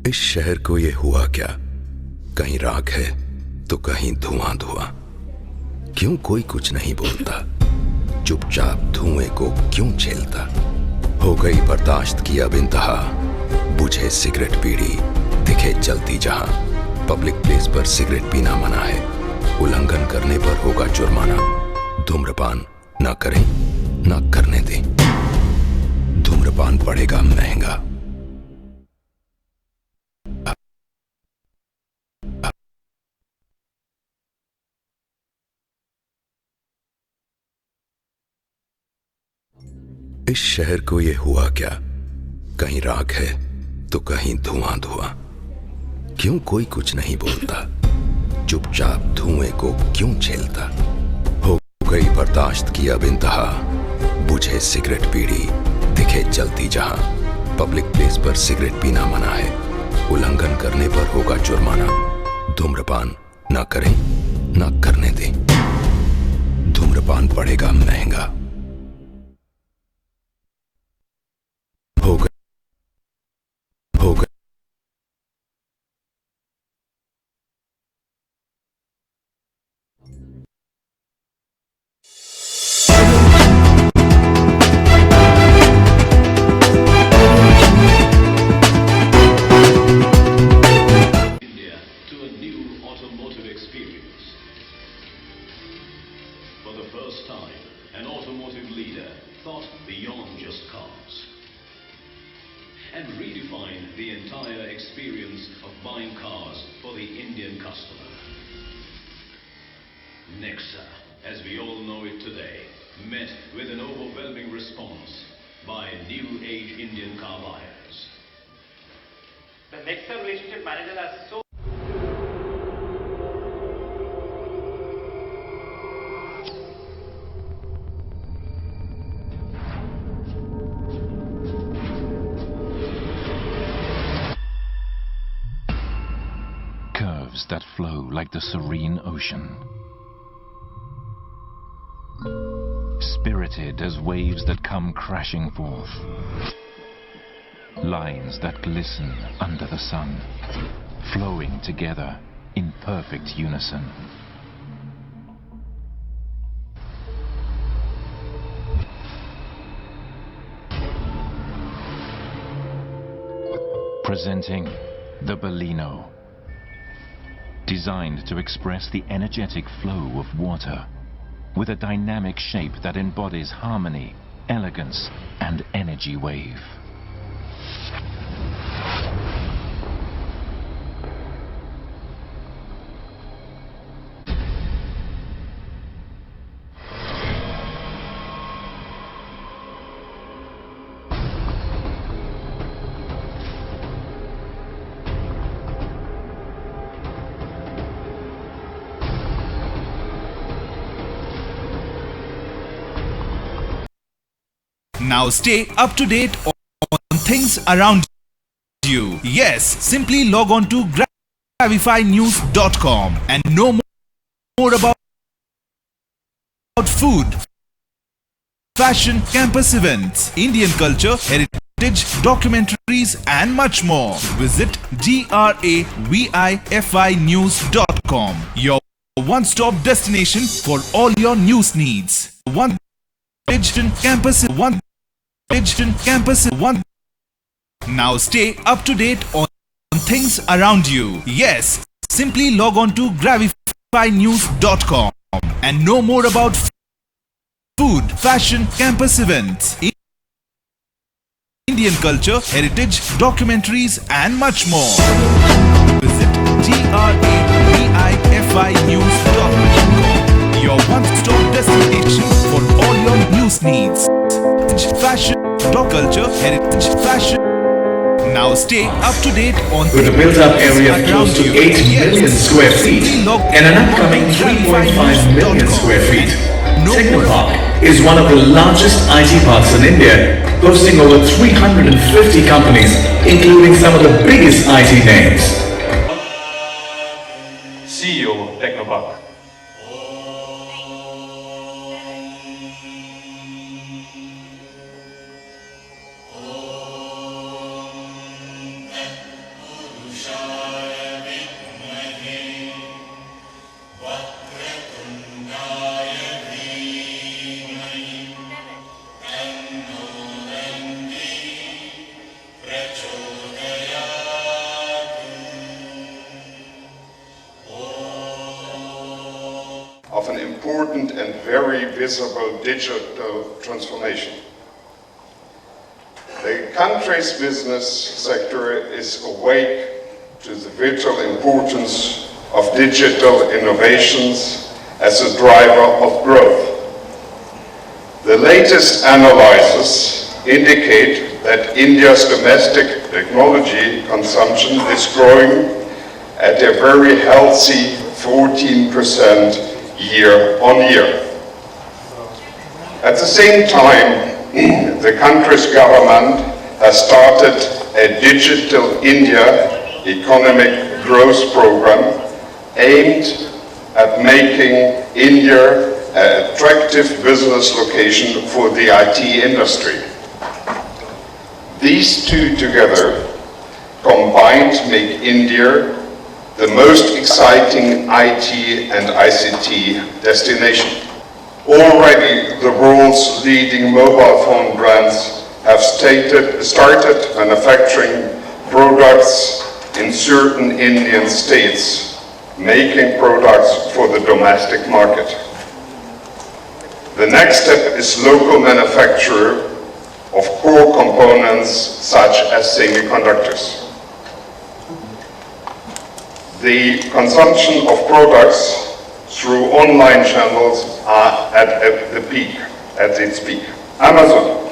इस शहर को ये हुआ क्या, कहीं राख है तो कहीं धुआं धुआं। क्यों कोई कुछ नहीं बोलता, चुपचाप धुएं को क्यों झेलता। हो गई बर्दाश्त की अब इंतहा, बुझे सिगरेट बीड़ी दिखे जलती जहां। पब्लिक प्लेस पर सिगरेट पीना मना है, उल्लंघन करने पर होगा जुर्माना। धूम्रपान ना करें ना करने दें, धूम्रपान पड़ेगा महंगा। इस शहर को ये हुआ क्या, कहीं राख है तो कहीं धुआं धुआं। क्यों कोई कुछ नहीं बोलता, चुपचाप धुएं को क्यों झेलता। हो गई बर्दाश्त की अब इंतहा, बुझे सिगरेट बीड़ी दिखे जलती जहां। पब्लिक प्लेस पर सिगरेट पीना मना है, उल्लंघन करने पर होगा जुर्माना। धूम्रपान ना करें ना करने दें, धूम्रपान पड़ेगा महंगा। हो गए automotive experience. For the first time, an automotive leader thought beyond just cars and redefined the entire experience of buying cars for the Indian customer. Nexa, as we all know it today, met with an overwhelming response by new age Indian car buyers. The Nexa relationship manager has so curves that flow like the serene ocean, spirited as waves that come crashing forth, lines that glisten under the sun, flowing together in perfect unison. Presenting the Baleno, designed to express the energetic flow of water with a dynamic shape that embodies harmony, elegance, and energy wave. Now stay up to date on things around you. Yes, simply log on to gravifynews.com and know more about food, fashion, campus events, Indian culture, heritage, documentaries and much more. Visit gravifynews.com, your one-stop destination for all your news needs. One campus. Now stay up to date on things around you. Yes, simply log on to gravifynews.com and know more about food, fashion, campus events, Indian culture, heritage, documentaries and much more. Visit gravifynews.com, your one-stop destination for all your news needs. Fashion, dog culture, heritage, fashion. Now stay up to date on with a built-up area of close to 8 million square feet and an upcoming 3.5 million square feet. Technopark is one of the largest IT parks in India, boasting over 350 companies, including some of the biggest IT names. CEO Technopark. important and very visible digital transformation. The country's business sector is awake to the vital importance of digital innovations as a driver of growth. The latest analyses indicate that India's domestic technology consumption is growing at a very healthy 14% year on year. At the same time, the country's government has started a Digital India economic growth program aimed at making India an attractive business location for the IT industry. These two together combined make India the most exciting IT and ICT destination. Already the world's leading mobile phone brands have started manufacturing products in certain Indian states, making products for the domestic market. The next step is local manufacture of core components such as semiconductors. The consumption of products through online channels are at its peak. Amazon,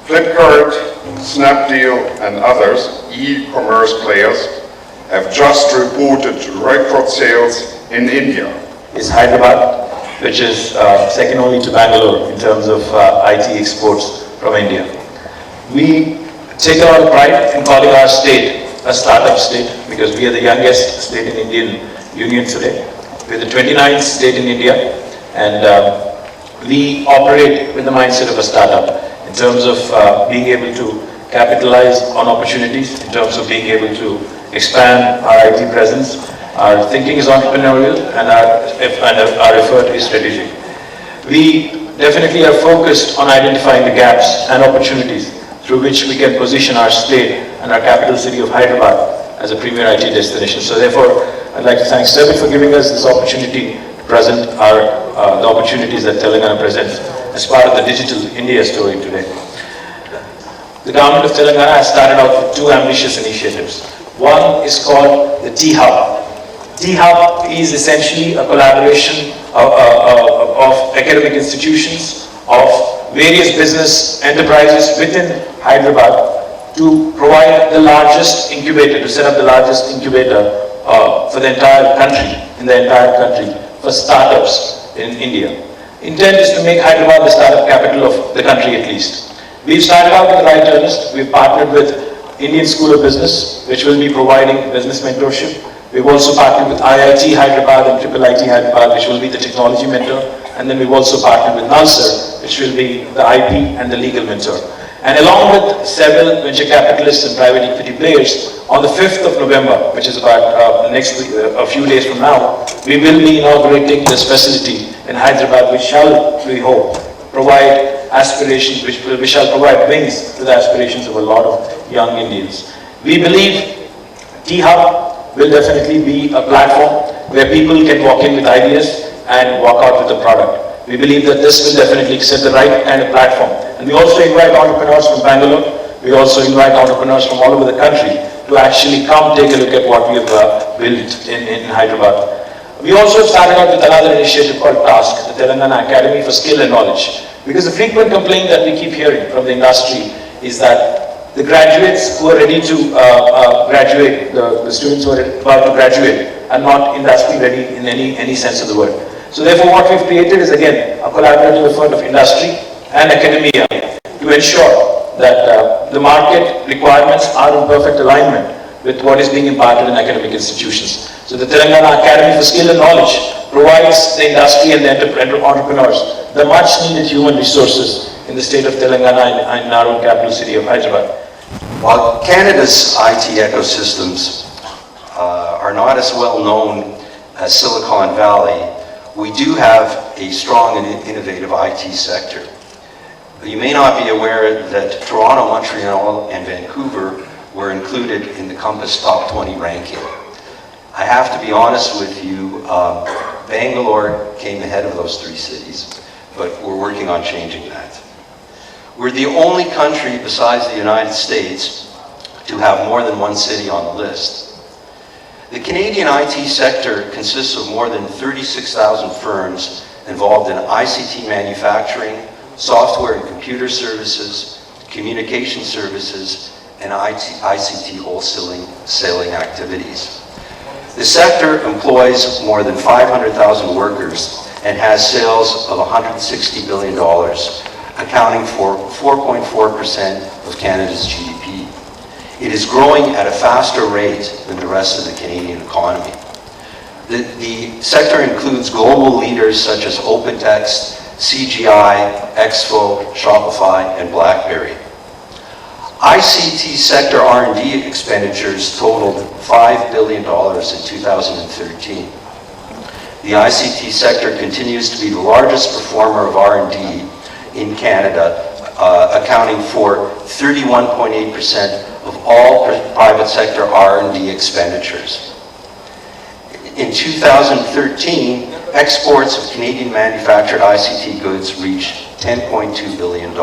Flipkart, Snapdeal and others, e-commerce players, have just reported record sales in India. Is Hyderabad, which is second only to Bangalore in terms of IT exports from India. We take a lot of pride in calling our state a startup state because we are the youngest state in Indian Union today. We're the 29th state in India and we operate with the mindset of a startup in terms of being able to capitalize on opportunities, in terms of being able to expand our IT presence. Our thinking is entrepreneurial and our effort is strategic. We definitely are focused on identifying the gaps and opportunities through which we can position our state and our capital city of Hyderabad as a premier IT destination. So therefore, I'd like to thank SEBI for giving us this opportunity to present the opportunities that Telangana presents as part of the Digital India story today. The government of Telangana has started out with two ambitious initiatives. One is called the T-Hub. T-Hub is essentially a collaboration of academic institutions, of various business enterprises within Hyderabad to provide the largest incubator, to set up the largest incubator for the entire country, for startups in India. Intent is to make Hyderabad the startup capital of the country at least. We've started out with the right earnest. We've partnered with Indian School of Business, which will be providing business mentorship. We've also partnered with IIT Hyderabad and Triple IT Hyderabad, which will be the technology mentor. And then we've also partnered with NALSER, which will be the IP and the legal mentor. And along with several venture capitalists and private equity players, on the 5th of November, which is about a few days from now, we will be inaugurating this facility in Hyderabad, which shall, we hope, provide aspirations, which shall provide wings to the aspirations of a lot of young Indians. We believe T-Hub will definitely be a platform where people can walk in with ideas and walk out with a product. We believe that this will definitely set the right kind of platform. And we also invite entrepreneurs from Bangalore. We also invite entrepreneurs from all over the country to actually come take a look at what we have built in Hyderabad. We also started out with another initiative called TASK, the Telangana Academy for Skill and Knowledge. Because the frequent complaint that we keep hearing from the industry is that the graduates who are ready to graduate, the students who are about to graduate, are not industry ready in any sense of the word. So therefore what we've created is again a collaborative effort of industry and academia to ensure that the market requirements are in perfect alignment with what is being imparted in academic institutions. So the Telangana Academy for Skill and Knowledge provides the industry and the entrepreneurs the much needed human resources in the state of Telangana and in our own capital city of Hyderabad. While Canada's IT ecosystems are not as well known as Silicon Valley, we do have a strong and innovative IT sector. You may not be aware that Toronto, Montreal, and Vancouver were included in the Compass Top 20 ranking. I have to be honest with you, Bangalore came ahead of those three cities, but we're working on changing that. We're the only country besides the United States to have more than one city on the list. The Canadian IT sector consists of more than 36,000 firms involved in ICT manufacturing, software and computer services, communication services, and ICT wholesaling activities. The sector employs more than 500,000 workers and has sales of $160 billion, accounting for 4.4% of Canada's GDP. It is growing at a faster rate than the rest of the Canadian economy. The sector includes global leaders such as OpenText, CGI, Expo, Shopify, and BlackBerry. ICT sector R&D expenditures totaled $5 billion in 2013. The ICT sector continues to be the largest performer of R&D in Canada, accounting for 31.8% of all private sector R&D expenditures. In 2013, exports of Canadian manufactured ICT goods reached $10.2 billion.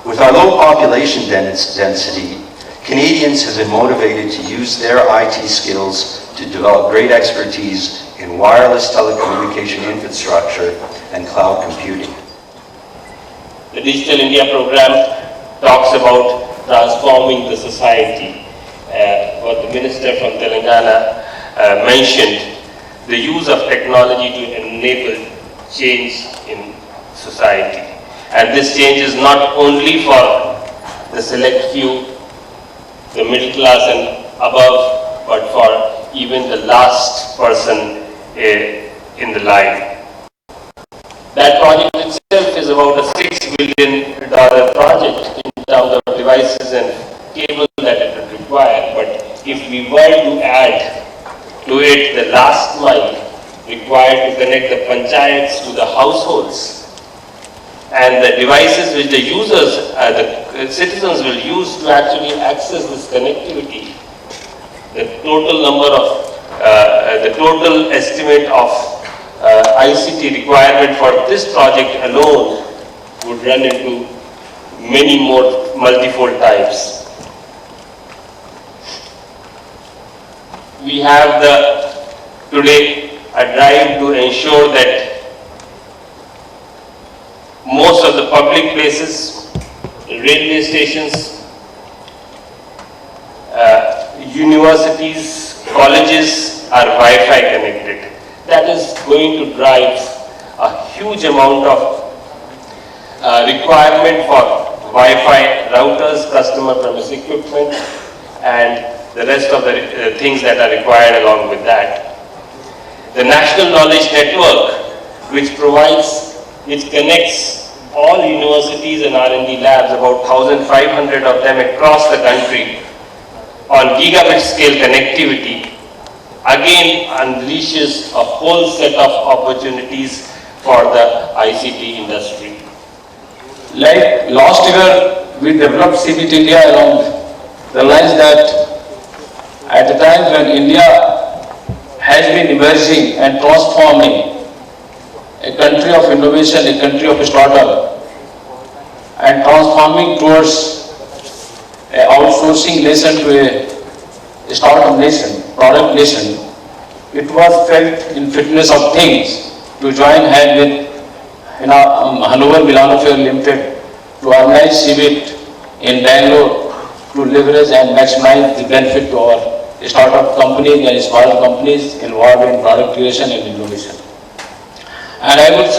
With our low population density, Canadians have been motivated to use their IT skills to develop great expertise in wireless telecommunication infrastructure and cloud computing. The Digital India program talks about transforming the society. What the minister from Telangana mentioned, the use of technology to enable change in society. And this change is not only for the select few, the middle class and above, but for even the last person in the line. That project itself is about a $6 billion project in terms of devices and cables that it would require. But if we were to add to it the last mile required to connect the panchayats to the households, and the devices which the users, the citizens will use to actually access this connectivity, the total number of, the total estimate of ICT requirement for this project alone would run into many more multifold times. We have today a drive to ensure that most of the public places, railway stations, universities, colleges are Wi-Fi connected. That is going to drive a huge amount of requirement for Wi-Fi routers, customer premise equipment, and the rest of the things that are required along with that. The National Knowledge Network, which connects all universities and R&D labs, about 1,500 of them across the country, on gigabit scale connectivity, again unleashes a whole set of opportunities for the ICT industry. Like last year, we developed CBT India along the lines that at the time when India has been emerging and transforming, a country of innovation, a country of startup, and transforming towards an outsourcing nation to a startup nation, product nation, it was felt in fitness of things to join hand with Hanover Milano Fair Limited to organize CBIT in Bangalore to leverage and maximize the benefit to our startup companies and small companies involved in product creation and innovation. And I would say